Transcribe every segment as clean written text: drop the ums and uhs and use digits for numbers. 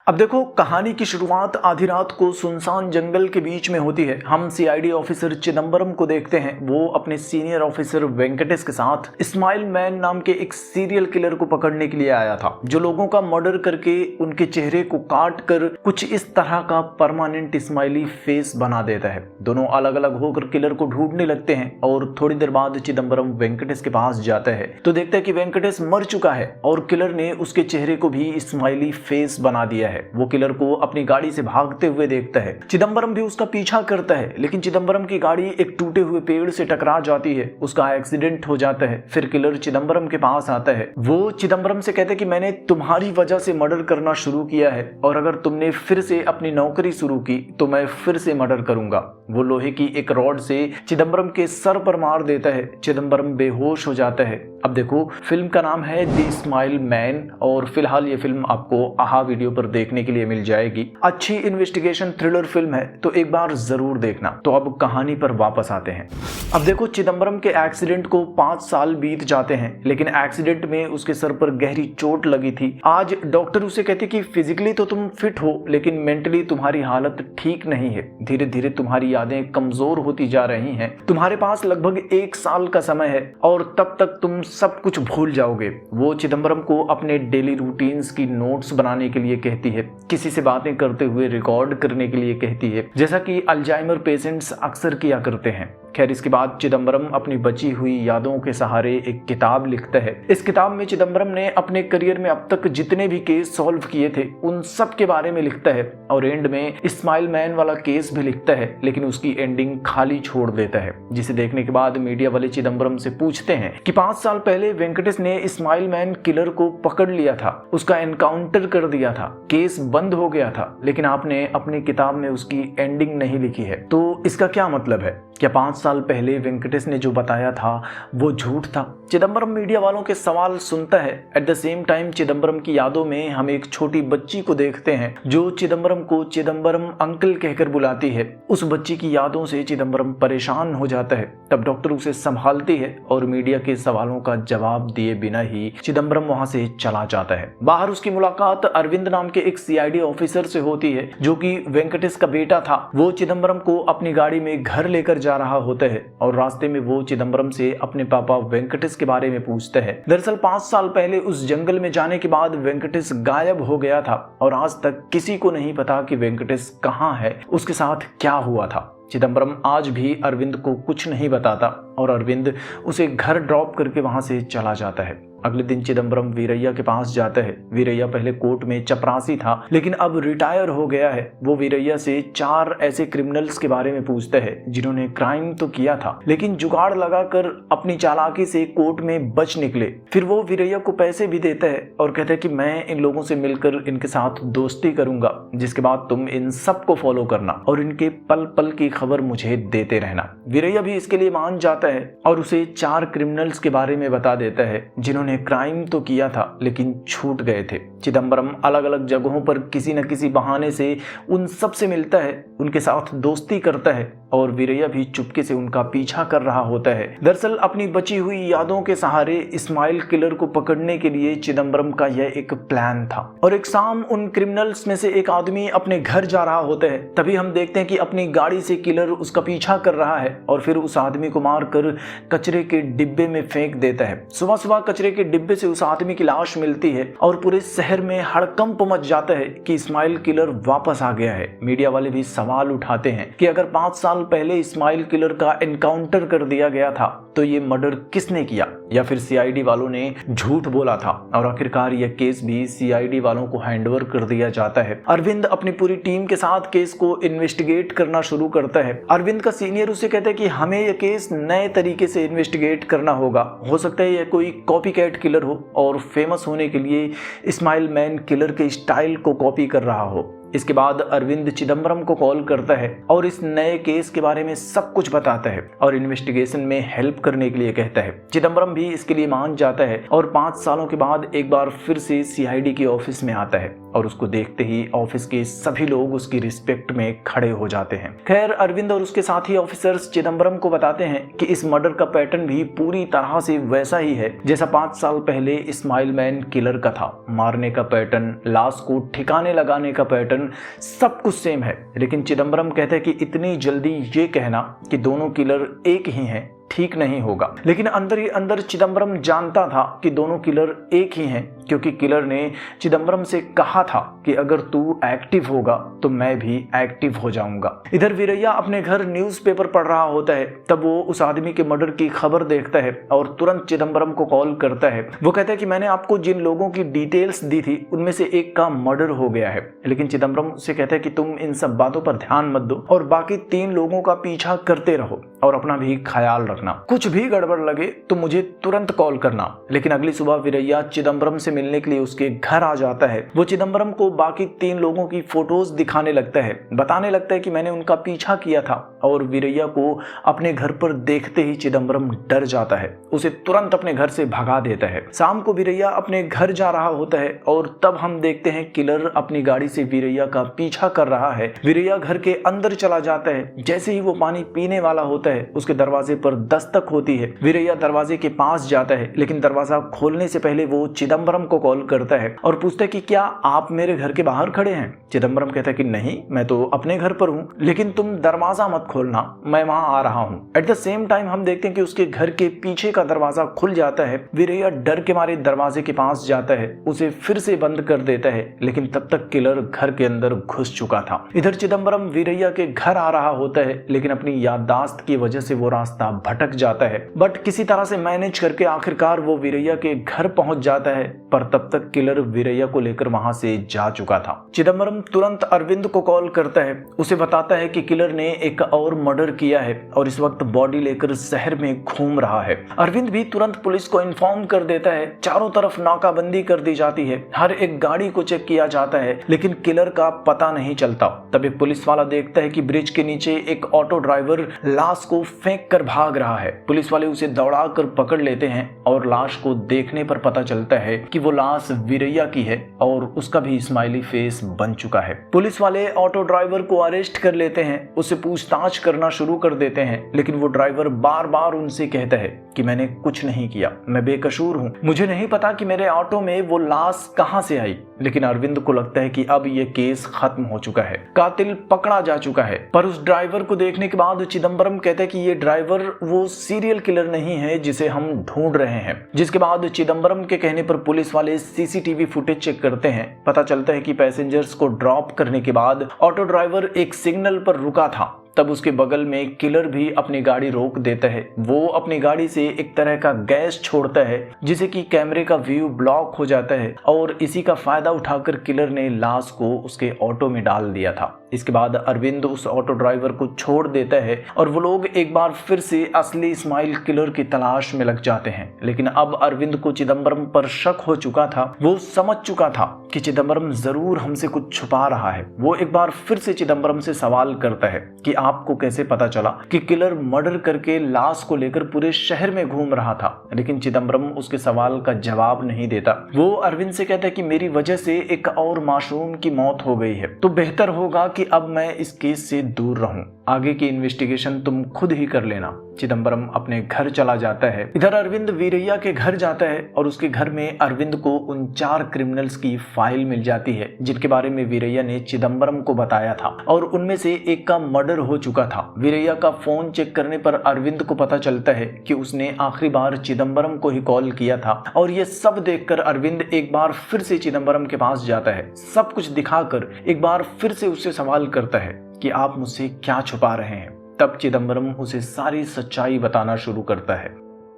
अब देखो, कहानी की शुरुआत आधी रात को सुनसान जंगल के बीच में होती है। हम सीआईडी ऑफिसर चिदम्बरम को देखते हैं। वो अपने सीनियर ऑफिसर वेंकटेश के साथ इस्माइल मैन नाम के एक सीरियल किलर को पकड़ने के लिए आया था, जो लोगों का मर्डर करके उनके चेहरे को काट कर कुछ इस तरह का परमानेंट स्माइली फेस बना देता है। दोनों अलग अलग होकर किलर को ढूंढने लगते हैं और थोड़ी देर बाद चिदम्बरम वेंकटेश के पास जाता है तो देखता है कि वेंकटेश मर चुका है और किलर ने उसके चेहरे को भी स्माइली फेस बना दिया है। वो किलर को अपनी गाड़ी से भागते हुए देखता है। चिदम्बरम भी उसका पीछा करता है, लेकिन चिदम्बरम की गाड़ी एक टूटे हुए पेड़ से टकरा जाती है। उसका एक्सीडेंट हो जाता है। फिर किलर चिदम्बरम के पास आता है। वो चिदम्बरम से कहते हैं कि मैंने तुम्हारी वजह से मर्डर करना शुरू किया है और अगर तुमने फिर से अपनी नौकरी शुरू की तो मैं फिर से मर्डर करूंगा। वो लोहे की एक रॉड से चिदम्बरम के सर पर मार देता है। चिदम्बरम बेहोश हो जाता है। अब देखो, फिल्म का नाम है द स्माइल मैन और फिलहाल ये फिल्म आपको आहा वीडियो पर देखने के लिए मिल जाएगी। अच्छी इन्वेस्टिगेशन थ्रिलर फिल्म है तो एक बार जरूर देखना। तो अब कहानी पर वापस आते हैं। अब देखो, चिदम्बरम के एक्सीडेंट को 5 साल बीत जाते हैं, लेकिन एक्सीडेंट में उसके सर पर गहरी चोट लगी थी। आज डॉक्टर उसे कहते कि फिजिकली तो तुम फिट हो, लेकिन मेंटली तुम्हारी हालत ठीक नहीं है। धीरे धीरे तुम्हारी यादें कमजोर होती जा रही हैं। तुम्हारे पास लगभग 1 साल का समय है और तब तक तुम सब कुछ भूल जाओगे। वो चिदम्बरम को अपने डेली रूटीन्स की नोट्स बनाने के लिए कहती है, किसी से बातें करते हुए रिकॉर्ड करने के लिए कहती है, जैसा कि अल्जाइमर पेशेंट्स अक्सर किया करते हैं। खैर, इसके बाद चिदम्बरम अपनी बची हुई यादों के सहारे एक किताब लिखता है। इस किताब में चिदम्बरम ने अपने करियर में अब तक जितने भी केस सॉल्व किए थे उन सब के बारे में लिखता है और एंड में इस्माइल मैन वाला केस भी लिखता है, लेकिन उसकी एंडिंग खाली छोड़ देता है। जिसे देखने के बाद मीडिया वाले चिदम्बरम से पूछते हैं कि 5 साल पहले वेंकटेश ने इस्माइल मैन किलर को पकड़ लिया था, उसका एनकाउंटर कर दिया था, केस बंद हो गया था, लेकिन आपने अपनी किताब में उसकी एंडिंग नहीं लिखी है। तो इसका क्या मतलब है? क्या 5 साल पहले वेंकटेश ने जो बताया था वो झूठ था? चिदम्बरम मीडिया वालों के सवाल सुनता है। At the same time Chidambaram की यादों में हम एक छोटी बच्ची को देखते हैं जो चिदम्बरम को चिदम्बरम अंकल कहकर बुलाती है। उस बच्ची की यादों से चिदम्बरम परेशान हो जाता है। तब डॉक्टर उसे संभालती है और मीडिया के सवालों का जवाब दिए बिना ही चिदम्बरम वहां से चला जाता है। बाहर उसकी मुलाकात अरविंद नाम के एक सीआईडी ऑफिसर से होती है, जो कि वेंकटेश का बेटा था। वो चिदम्बरम को अपनी गाड़ी में घर लेकर जा रहा होता है और रास्ते में वो चिदम्बरम से अपने पापा वेंकटेश के बारे में पूछता है। दरअसल 5 साल पहले उस जंगल में जाने के बाद वेंकटेश गायब हो गया था और आज तक किसी को नहीं पता कि वेंकटेश कहाँ है, उसके साथ क्या हुआ था। चिदम्बरम आज भी अरविंद को कुछ नहीं बताता और अरविंद उसे घर ड्रॉप करके वहां से चला जाता है। अगले दिन चिदम्बरम वीरैया के पास जाता है। वीरैया पहले कोर्ट में चपरासी था, लेकिन अब रिटायर हो गया है। वो वीरैया से 4 ऐसे क्रिमिनल्स के बारे में पूछता है जिन्होंने क्राइम तो किया था, लेकिन जुगाड़ लगाकर अपनी चालाकी से कोर्ट में बच निकले। फिर वो वीरैया को पैसे भी देता है और कहता है कि मैं इन लोगों से मिलकर इनके साथ दोस्ती करूंगा, जिसके बाद तुम इन सबको फॉलो करना और इनके पल पल की खबर मुझे देते रहना। वीरैया भी इसके लिए मान जाता है और उसे 4 क्रिमिनल्स के बारे में बता देता है जिन्होंने क्राइम तो किया था लेकिन छूट गए थे। चिदम्बरम अलग अलग जगहों पर किसी न किसी बहाने से उन सब से मिलता है, उनके साथ दोस्ती करता है और वीरैया भी चुपके से उनका पीछा कर रहा होता है। दरअसल अपनी बची हुई यादों के सहारे इस्माइल किलर को पकड़ने के लिए चिदम्बरम का यह एक प्लान था। और एक शाम उन क्रिमिनल्स में से एक आदमी अपने घर जा रहा होता है। तभी हम देखते हैं कि अपनी गाड़ी से किलर उसका पीछा कर रहा है और फिर उस आदमी को मारकर कचरे के डिब्बे में फेंक देता है। सुबह सुबह कचरे के डिब्बे से उस आदमी की लाश मिलती है और पूरे शहर में हड़कंप मच जाता है कि इस्माइल किलर वापस आ गया है। मीडिया वाले भी सवाल उठाते हैं कि अगर 5 साल पहले इस्माइल किलर का एनकाउंटर कर दिया गया था तो ये मर्डर किसने किया, या फिर सीआईडी वालों ने झूठ बोला था। और आखिरकार यह केस भी सीआईडी वालों को हैंडओवर कर दिया जाता है। अरविंद अपनी पूरी टीम के साथ केस को इन्वेस्टिगेट करना शुरू करता है। अरविंद का सीनियर उसे कहता है कि हमें यह केस नए तरीके से इन्वेस्टिगेट करना होगा। हो सकता है यह कोई कॉपी कैट किलर हो और फेमस होने के लिए इस्माइल मैन किलर के स्टाइल को कॉपी कर रहा हो। इसके बाद अरविंद चिदम्बरम को कॉल करता है और इस नए केस के बारे में सब कुछ बताता है और इन्वेस्टिगेशन में हेल्प करने के लिए कहता है। चिदम्बरम भी इसके लिए मान जाता है और 5 सालों के बाद एक बार फिर से सीआईडी के ऑफिस में आता है। और उसको देखते ही ऑफिस के सभी लोग उसकी रिस्पेक्ट में खड़े हो जाते हैं। खैर, अरविंद और उसके साथी ऑफिसर्स चिदम्बरम को बताते हैं कि इस मर्डर का पैटर्न भी पूरी तरह से वैसा ही है जैसा 5 साल पहले इस्माइल मैन किलर का था। मारने का पैटर्न, लाश को ठिकाने लगाने का पैटर्न, सब कुछ सेम है। लेकिन चिदम्बरम कहते हैं कि इतनी जल्दी ये कहना कि दोनों किलर एक ही हैं ठीक नहीं होगा। लेकिन अंदर ही अंदर चिदम्बरम जानता था कि दोनों किलर एक ही हैं, क्योंकि किलर ने चिदम्बरम से कहा था कि अगर तू एक्टिव होगा तो मैं भी एक्टिव हो जाऊंगा। इधर वीरैया अपने घर न्यूज़पेपर पढ़ रहा होता है, तब वो उस आदमी के मर्डर की खबर देखता है और तुरंत चिदम्बरम को कॉल करता है। वो कहता है कि मैंने आपको जिन लोगों की डिटेल्स दी थी उनमें से एक का मर्डर हो गया है। लेकिन चिदम्बरम से कहता है कि तुम इन सब बातों पर ध्यान मत दो और बाकी 3 लोगों का पीछा करते रहो और अपना भी ख्याल रखना। कुछ भी गड़बड़ लगे तो मुझे तुरंत कॉल करना। लेकिन अगली सुबह वीरैया चिदम्बरम से मिलने के लिए उसके घर आ जाता है। वो चिदम्बरम को बाकी 3 लोगों की फोटोज दिखाने लगता है, बताने लगता है कि मैंने उनका पीछा किया था। और वीरैया को अपने घर पर देखते ही चिदम्बरम डर जाता है, उसे तुरंत अपने घर से भगा देता है। शाम को वीरैया अपने घर जा रहा होता है और तब हम देखते हैं किलर अपनी गाड़ी से वीरैया का पीछा कर रहा है। वीरैया घर के अंदर चला जाता है। जैसे ही वो पानी पीने वाला होता है उसके दरवाजे पर दस्तक होती है। वीरैया दरवाजे के पास जाता है, लेकिन दरवाजा खोलने से पहले वो चिदम्बरम को कॉल करता है और पूछता है कि क्या आप मेरे घर के बाहर खड़े हैं। चिदम्बरम कहता है कि नहीं, मैं तो अपने घर पर हूँ, लेकिन तुम दरवाजा मत खोलना, मैं वहां आ रहा हूँ। एट द सेम टाइम हम देखते हैं कि उसके घर के पीछे का दरवाजा खुल जाता है। वीरैया डर के मारे दरवाजे के पास जाता है, उसे फिर से बंद कर देता है, लेकिन तब तक किलर घर के अंदर घुस चुका था। इधर चिदम्बरम वीरैया के घर आ रहा होता है, लेकिन अपनी याददाश्त की वजह से वो रास्ता भटक जाता है। बट किसी तरह से मैनेज करके आखिरकार वो वीरैया के घर पहुंच जाता है, पर तब तक किलर वीरैया को लेकर वहां से जा चुका था। चिदम्बरम तुरंत अरविंद को कॉल करता है, उसे बताता है कि किलर ने एक और मर्डर किया है और इस वक्त बॉडी लेकर शहर में घूम रहा है। अरविंद भी तुरंत पुलिस को इन्फॉर्म कर देता है। चारों तरफ नाकाबंदी कर दी जाती है, हर एक गाड़ी को चेक किया जाता है, लेकिन किलर का पता नहीं चलता। तब एक पुलिस वाला देखता है कि ब्रिज के नीचे एक ऑटो ड्राइवर लाश को फेंक कर भाग रहा है। पुलिस वाले उसे दौड़ा कर पकड़ लेते हैं और लाश को देखने पर पता चलता है कि वो लाश वीरैया की है और उसका भी स्माइली फेस बन चुका है। पुलिस वाले ऑटो ड्राइवर को अरेस्ट कर लेते हैं, उससे पूछताछ करना शुरू कर देते हैं, लेकिन वो ड्राइवर बार बार उनसे कहता है कि मैंने कुछ नहीं किया, मैं बेकसूर हूँ, मुझे नहीं पता कि मेरे ऑटो में वो लाश कहां से आई। लेकिन अरविंद को लगता है कि अब ये केस खत्म हो चुका है, कातिल पकड़ा जा चुका है। पर उस ड्राइवर को देखने के बाद चिदम्बरम कहता है कि ये ड्राइवर वो सीरियल किलर नहीं है जिसे हम ढूंढ रहे हैं। जिसके बाद चिदम्बरम के कहने पर पुलिस वाले सीसीटीवी फुटेज चेक करते हैं। पता चलता है कि पैसेंजर्स को ड्रॉप करने के बाद ऑटो ड्राइवर एक सिग्नल पर रुका था। तब उसके बगल में किलर भी अपनी गाड़ी रोक देता है। वो अपनी गाड़ी से एक तरह का गैस छोड़ता है जिसे कि कैमरे का व्यू ब्लॉक हो जाता है और इसी का फायदा उठाकर किलर ने लाश को उसके ऑटो में डाल दिया था। इसके बाद अरविंद उस ऑटो ड्राइवर को छोड़ देता है और वो लोग एक बार फिर से असली इस्माइल किलर की तलाश में लग जाते हैं। लेकिन अब अरविंद को चिदम्बरम पर शक हो चुका था। वो समझ चुका था कि चिदम्बरम जरूर हमसे कुछ छुपा रहा है। वो एक बार फिर से चिदम्बरम से सवाल करता है कि आपको कैसे पता चला कि किलर मर्डर करके लाश को लेकर पूरे शहर में घूम रहा था। लेकिन चिदम्बरम उसके सवाल का जवाब नहीं देता। वो अरविंद से कहता है कि मेरी वजह से एक और मासूम की मौत हो गई है, तो बेहतर होगा कि अब मैं इस केस से दूर रहूं। आगे की इन्वेस्टिगेशन तुम खुद ही कर लेना। चिदम्बरम अपने घर चला जाता है। इधर अरविंद वीरैया के घर जाता है और उसके घर में अरविंद को उन 4 क्रिमिनल्स की फाइल मिल जाती है जिनके बारे में वीरैया ने चिदम्बरम को बताया था और उनमें से एक का मर्डर हो चुका था। वीरैया का फोन चेक करने पर अरविंद को पता चलता है कि उसने आखिरी बार चिदम्बरम को ही कॉल किया था और ये सब देखकर अरविंद एक बार फिर से चिदम्बरम के पास जाता है। सब कुछ दिखाकर एक बार फिर से उससे सवाल करता है कि आप मुझसे क्या छुपा रहे हैं। तब चिदम्बरम उसे सारी सच्चाई बताना शुरू करता है।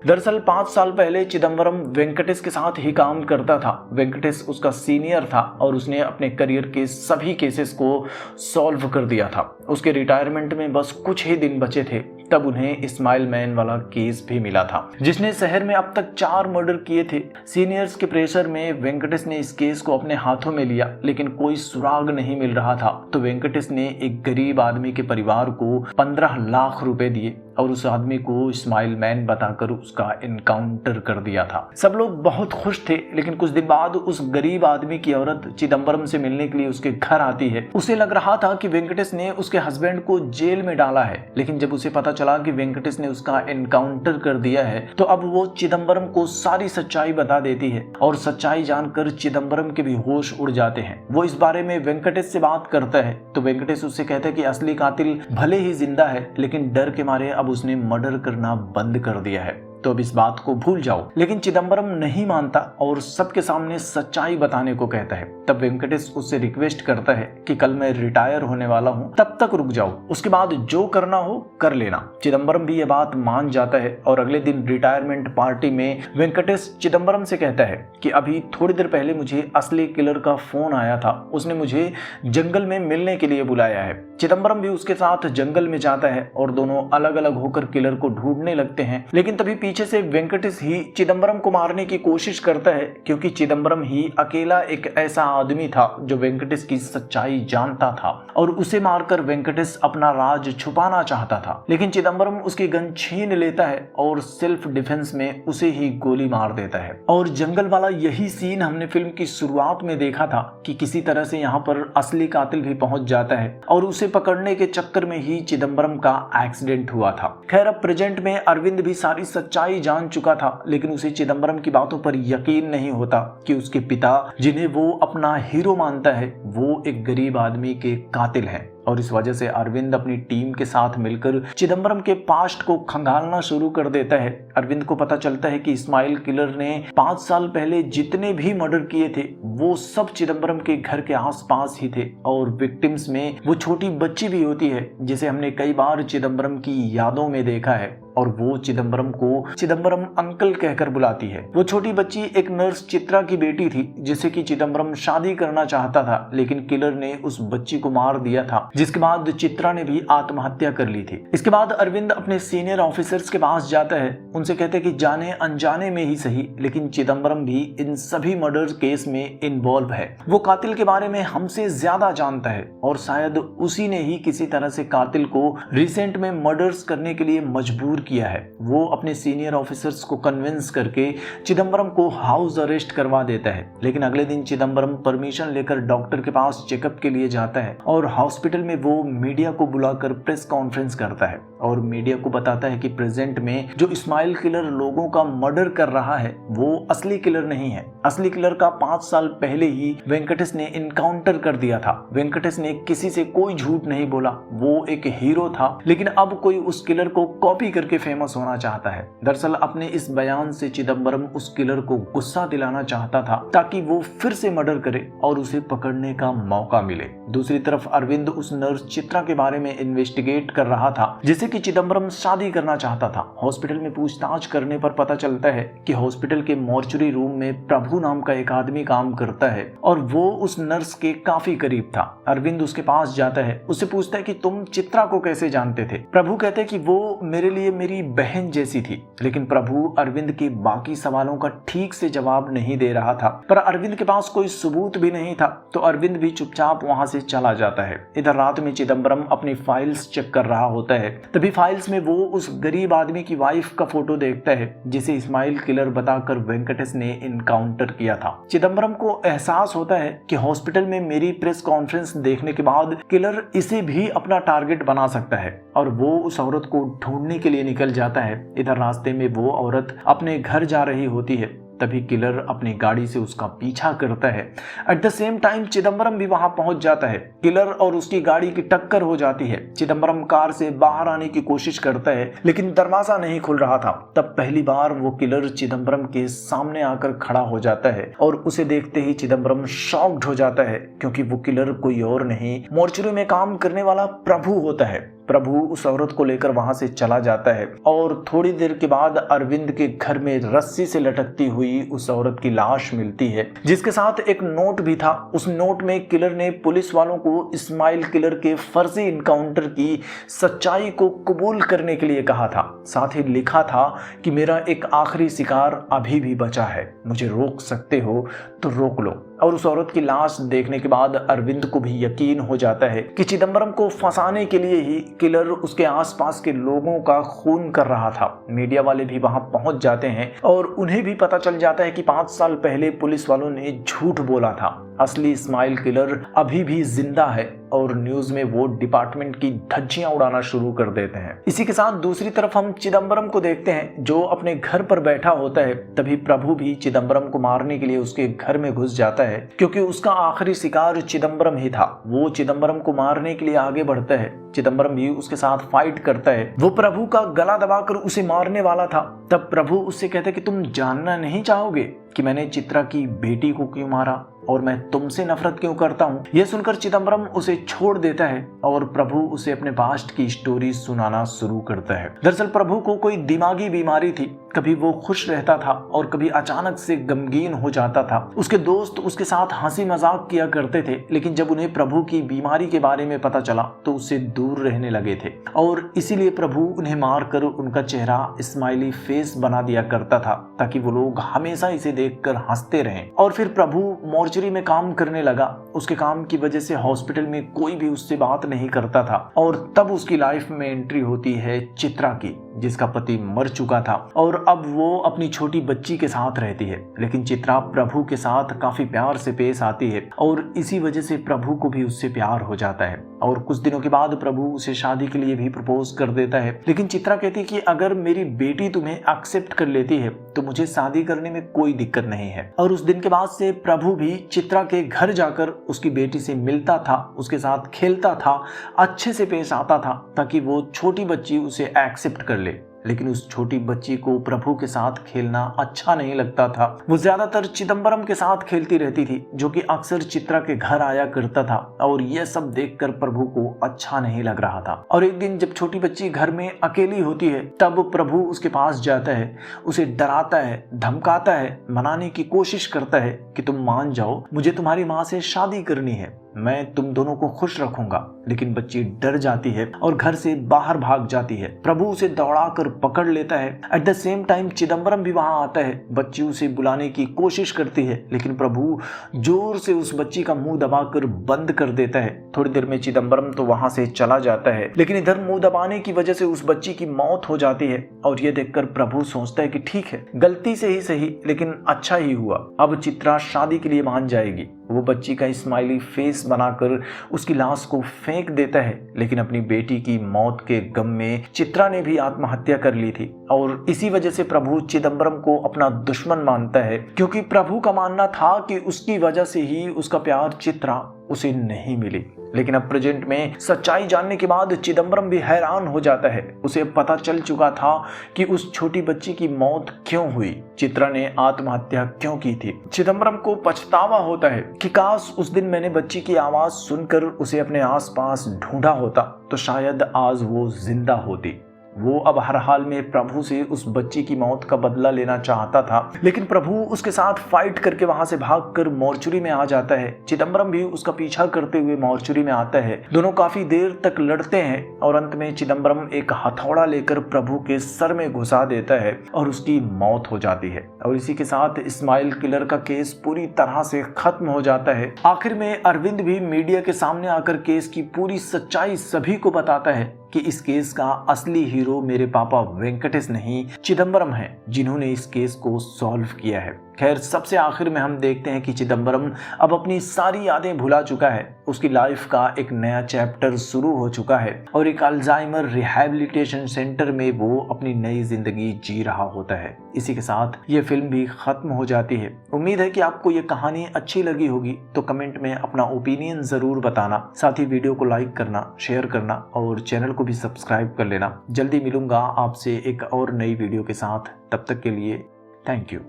दरअसल 5 साल पहले चिदम्बरम वेंकटेश के साथ ही काम करता था। वेंकटेश उसका सीनियर था और उसने अपने करियर के सभी केसेस को सॉल्व कर दिया था। उसके रिटायरमेंट में बस कुछ ही दिन बचे थे तब उन्हें इस्माइल मैन वाला केस भी मिला था जिसने शहर में अब तक 4 मर्डर किए थे। सीनियर्स के प्रेशर में वेंकटेश ने इस केस को अपने हाथों में लिया, लेकिन कोई सुराग नहीं मिल रहा था। तो वेंकटेश ने एक गरीब आदमी के परिवार को 15 लाख रुपए दिए और उस आदमी को स्माइल मैन बताकर उसका एनकाउंटर कर दिया था। सब लोग बहुत खुश थे, लेकिन कुछ दिन बाद उस गरीब आदमी की औरत चिदम्बरम से मिलने के लिए उसके घर आती है। उसे लग रहा था कि वेंकटेश ने उसके हस्बैंड को जेल में डाला है, लेकिन जब उसे पता चला कि वेंकटेश ने उसका एनकाउंटर कर दिया है तो अब वो चिदम्बरम को सारी सच्चाई बता देती है और सच्चाई जानकर चिदम्बरम के भी होश उड़ जाते हैं। वो इस बारे में वेंकटेश से बात करता है तो वेंकटेश उससे कहता है कि असली कातिल भले ही जिंदा है, लेकिन डर के मारे अब उसने मर्डर करना बंद कर दिया है, तो अब इस बात को भूल जाओ। लेकिन चिदम्बरम नहीं मानता और सबके सामने सच्चाई बताने को कहता है। तब वेंकटेश उससे रिक्वेस्ट करता है कि कल मैं रिटायर होने वाला हूँ, तब तक रुक जाओ, उसके बाद जो करना हो कर लेना। चिदम्बरम भी ये बात मान जाता है और अगले दिन रिटायरमेंट पार्टी में वेंकटेश चिदम्बरम से कहता है कि अभी थोड़ी देर पहले मुझे असली किलर का फोन आया था, उसने मुझे जंगल में मिलने के लिए बुलाया है। चिदम्बरम भी उसके साथ जंगल में जाता है और दोनों अलग अलग होकर किलर को ढूंढने लगते हैं, लेकिन तभी पीछे से वेंकटेश ही चिदम्बरम को मारने की कोशिश करता है, क्योंकि चिदम्बरम ही अकेला एक ऐसा आदमी था जो वेंकटेश की सच्चाई जानता था और उसे मारकर वेंकटेश अपना राज छुपाना चाहता था। लेकिन चिदम्बरम उसकी गन छीन लेता है और सेल्फ डिफेंस में उसे ही गोली मार देता है। और जंगल वाला यही सीन हमने फिल्म की शुरुआत में देखा था कि किसी तरह से यहाँ पर असली कातिल भी पहुंच जाता है और उसे पकड़ने के चक्कर में ही चिदम्बरम का एक्सीडेंट हुआ था। खैर अब प्रेजेंट में अरविंद भी सारी सच्चाई जान चुका था, लेकिन उसे चिदम्बरम की बातों पर यकीन नहीं होता कि उसके पिता, जिन्हें वो अपना हीरो मानता है, वो एक गरीब आदमी के कातिल हैं। और इस वजह से अरविंद अपनी टीम के साथ मिलकर चिदम्बरम के पास्ट को खंगालना शुरू कर देता है। अरविंद को पता चलता है कि स्माइल किलर ने 5 साल पहले जितने भी मर्डर किए थे वो सब चिदम्बरम के घर के आसपास ही थे और विक्टिम्स में वो छोटी बच्ची भी होती है जिसे हमने कई बार चिदम्बरम की यादों में देखा है और वो चिदम्बरम को चिदम्बरम अंकल कहकर बुलाती है। वो छोटी बच्ची एक नर्स चित्रा की बेटी थी जिसे कि चिदम्बरम शादी करना चाहता था, लेकिन किलर ने उस बच्ची को मार दिया था, जिसके बाद चित्रा ने भी आत्महत्या कर ली थी। इसके बाद अरविंद अपने सीनियर ऑफिसर्स के पास जाता है, उनसे कहते हैं कि जाने अनजाने में ही सही, लेकिन चिदम्बरम भी इन सभी मर्डर केस में इन्वॉल्व है। वो कातिल के बारे में हमसे ज्यादा जानता है और शायद उसी ने ही किसी तरह से कातिल को रिसेंट में मर्डर्स करने के लिए मजबूर किया है। वो अपने सीनियर ऑफिसर्स को कन्विंस करके चिदम्बरम को हाउस अरेस्ट करवा देता है। लेकिन अगले दिन चिदम्बरम परमिशन लेकर डॉक्टर के पास चेकअप के लिए जाता है और हॉस्पिटल में वो मीडिया को बुलाकर प्रेस कॉन्फ्रेंस करता है और मीडिया को बताता है कि प्रेजेंट में जो स्माइल किलर लोगों का मर्डर कर रहा है वो असली किलर नहीं है। असली किलर का 5 साल पहले ही वेंकटेश ने इनकाउंटर कर दिया था। वेंकटेश ने किसी से कोई झूठ नहीं बोला, वो एक हीरो था, लेकिन अब कोई उस किलर को कॉपी करके फेमस होना चाहता है। दरअसल अपने इस बयान से चिदम्बरम उस किलर को गुस्सा दिलाना चाहता था ताकि वो फिर से मर्डर करे और उसे पकड़ने का मौका मिले। दूसरी तरफ अरविंद उस नर्स चित्रा के बारे में इन्वेस्टिगेट कर रहा था जिसे कि चिदम्बरम शादी करना चाहता था। हॉस्पिटल में पूछताछ करने पर पता चलता है कि हॉस्पिटल के मॉर्चुरी रूम में प्रभु नाम का एक आदमी काम करता है और वो उस नर्स के काफी करीब था। अरविंद उसके पास जाता है, उससे पूछता है कि तुम चित्रा को कैसे जानते थे? प्रभु कहते हैं कि वो मेरे लिए मेरी बहन जैसी थी। लेकिन प्रभु अरविंद के बाकी सवालों का ठीक से जवाब नहीं दे रहा था, पर अरविंद के पास कोई सबूत भी नहीं था, तो अरविंद भी चुपचाप वहां से चला जाता है। इधर रात में चिदम्बरम अपनी फाइल्स चेक कर रहा होता है, तभी फाइल्स में वो उस गरीब आदमी की वाइफ का फोटो देखता है जिसे स्माइल किलर बताकर वेंकटेश ने इनकाउंटर किया था। चिदम्बरम को एहसास होता है कि हॉस्पिटल में मेरी प्रेस कॉन्फ्रेंस देखने के बाद किलर इसे भी अपना टारगेट बना सकता है और वो उस औरत को ढूंढने के लिए निकल जाता है। इधर रास्ते में वो औरत अपने घर जा रही होती है, तभी किलर अपनी गाड़ी से उसका पीछा करता है। At the same time Chidambaram भी वहां पहुंच जाता है। किलर और उसकी गाड़ी की टक्कर हो जाती है। चिदम्बरम कार से बाहर आने की कोशिश करता है, लेकिन दरवाजा नहीं खुल रहा था। तब पहली बार वो किलर चिदम्बरम के सामने आकर खड़ा हो जाता है और उसे देखते ही चिदम्बरम शॉक्ड हो जाता है, क्योंकि वो किलर कोई और नहीं, मॉर्चुरी में काम करने वाला प्रभु होता है। प्रभु उस औरत को लेकर वहां से चला जाता है और थोड़ी देर के बाद अरविंद के घर में रस्सी से लटकती हुई उस औरत की लाश मिलती है, जिसके साथ एक नोट भी था। उस नोट में किलर ने पुलिस वालों को स्माइल किलर के फर्जी इनकाउंटर की सच्चाई को कबूल करने के लिए कहा था। साथ ही लिखा था कि मेरा एक आखिरी शिकार अभी भी बचा है, मुझे रोक सकते हो तो रोक लो। और उस औरत की लाश देखने के बाद अरविंद को भी यकीन हो जाता है कि चिदम्बरम को फंसाने के लिए ही किलर उसके आसपास के लोगों का खून कर रहा था। मीडिया वाले भी वहां पहुंच जाते हैं और उन्हें भी पता चल जाता है कि 5 साल पहले पुलिस वालों ने झूठ बोला था। असली इस्माइल किलर अभी भी जिंदा है और न्यूज में वो डिपार्टमेंट की धज्जियां उड़ाना शुरू कर देते हैं। इसी के साथ दूसरी तरफ हम चिदम्बरम को देखते हैं जो अपने घर पर बैठा होता है। तभी प्रभु भी चिदम्बरम को मारने के लिए उसके घर में घुस जाता है क्योंकि उसका आखिरी शिकार चिदम्बरम ही था। वो चिदम्बरम को मारने के लिए आगे बढ़ता है। चिदम्बरम भी उसके साथ फाइट करता है। वो प्रभु का गला दबाकर उसे मारने वाला था। तब प्रभु उससे कहते हैं कि तुम जानना नहीं चाहोगे कि मैंने चित्रा की बेटी को क्यों मारा और मैं तुमसे नफरत क्यों करता हूँ। यह सुनकर चिदम्बरम उसे छोड़ देता है और प्रभु उसे अपने पास्ट की स्टोरी सुनाना शुरू करता है। दरअसल प्रभु को कोई दिमागी बीमारी थी। कभी वो खुश रहता था और कभी अचानक से गमगीन हो जाता था। उसके दोस्त उसके साथ हंसी मजाक किया करते थे, लेकिन जब उन्हें प्रभु की बीमारी के बारे में पता चला तो उससे दूर रहने लगे थे और इसीलिए प्रभु उन्हें मारकर उनका चेहरा स्माइली फेस बना दिया करता था ताकि वो लोग हमेशा इसे देखकर हंसते रहें। और फिर प्रभु मॉर्चरी में काम करने लगा। उसके काम की वजह से हॉस्पिटल में कोई भी उससे बात नहीं करता था और तब उसकी लाइफ में एंट्री होती है चित्रा की, जिसका पति मर चुका था और अब वो अपनी छोटी बच्ची के साथ रहती है। लेकिन चित्रा प्रभु के साथ काफी प्यार से पेश आती है और इसी वजह से प्रभु को भी उससे प्यार हो जाता है और कुछ दिनों के बाद प्रभु उसे शादी के लिए भी प्रपोज कर देता है। लेकिन चित्रा कहती है कि अगर मेरी बेटी तुम्हें एक्सेप्ट कर लेती है तो मुझे शादी करने में कोई दिक्कत नहीं है। और उस दिन के बाद से प्रभु भी चित्रा के घर जाकर उसकी बेटी से मिलता था, उसके साथ खेलता था, अच्छे से पेश आता था ताकि वो छोटी बच्ची उसे एक्सेप्ट कर ले। लेकिन उस छोटी बच्ची को प्रभु के साथ खेलना अच्छा नहीं लगता था। वो ज्यादातर चिदम्बरम के साथ खेलती रहती थी जो कि अक्सर चित्रा के घर आया करता था और यह सब देखकर प्रभु को अच्छा नहीं लग रहा था। और एक दिन जब छोटी बच्ची घर में अकेली होती है तब प्रभु उसके पास जाता है, उसे डराता है, धमकाता है, मनाने की कोशिश करता है कि तुम मान जाओ, मुझे तुम्हारी माँ से शादी करनी है, मैं तुम दोनों को खुश रखूंगा। लेकिन बच्ची डर जाती है और घर से बाहर भाग जाती है। प्रभु उसे दौड़ाकर पकड़ लेता है। At the same time Chidambaram भी वहां आता है। बच्ची उसे बुलाने की कोशिश करती है लेकिन प्रभु जोर से उस बच्ची का मुंह दबाकर बंद कर देता है। थोड़ी देर में चिदम्बरम तो वहां से चला जाता है, लेकिन इधर मुंह दबाने की वजह से उस बच्ची की मौत हो जाती है। और यह देखकर प्रभु सोचता है कि ठीक है, गलती से ही सही लेकिन अच्छा ही हुआ, अब चित्रा शादी के लिए मान जाएगी। वो बच्ची का स्माइली फेस बनाकर उसकी लाश को फेंक देता है। लेकिन अपनी बेटी की मौत के गम में चित्रा ने भी आत्महत्या कर ली थी और इसी वजह से प्रभु चिदम्बरम को अपना दुश्मन मानता है क्योंकि प्रभु का मानना था कि उसकी वजह से ही उसका प्यार चित्रा उसे नहीं मिली। लेकिन अब प्रेजेंट में सच्चाई जानने के बाद चिदम्बरम भी हैरान हो जाता है। उसे पता चल चुका था कि उस छोटी बच्ची की मौत क्यों हुई, चित्रा ने आत्महत्या क्यों की थी। चिदम्बरम को पछतावा होता है कि काश उस दिन मैंने बच्ची की आवाज सुनकर उसे अपने आसपास ढूंढा होता तो शायद आज वो जिंदा होती। वो अब हर हाल में प्रभु से उस बच्ची की मौत का बदला लेना चाहता था, लेकिन प्रभु उसके साथ फाइट करके वहां से भागकर मॉर्चरी में आ जाता है। चिदम्बरम भी उसका पीछा करते हुए मॉर्चरी में आता है। दोनों काफी देर तक लड़ते हैं और अंत में चिदम्बरम एक हथौड़ा लेकर प्रभु के सर में घुसा देता है और उसकी मौत हो जाती है। और इसी के साथ इस्माइल किलर का केस पूरी तरह से खत्म हो जाता है। आखिर में अरविंद भी मीडिया के सामने आकर केस की पूरी सच्चाई सभी को बताता है कि इस केस का असली हीरो मेरे पापा वेंकटेश नहीं चिदम्बरम है, जिन्होंने इस केस को सॉल्व किया है। खैर, सबसे आखिर में हम देखते हैं कि चिदम्बरम अब अपनी सारी यादें भुला चुका है। उसकी लाइफ का एक नया चैप्टर शुरू हो चुका है और एक अल्जाइमर रिहैबिलिटेशन सेंटर में वो अपनी नई जिंदगी जी रहा होता है। इसी के साथ ये फिल्म भी खत्म हो जाती है। उम्मीद है कि आपको ये कहानी अच्छी लगी होगी, तो कमेंट में अपना ओपिनियन जरूर बताना। साथ ही वीडियो को लाइक करना, शेयर करना और चैनल को भी सब्सक्राइब कर लेना। जल्दी मिलूंगा आपसे एक और नई वीडियो के साथ। तब तक के लिए थैंक यू।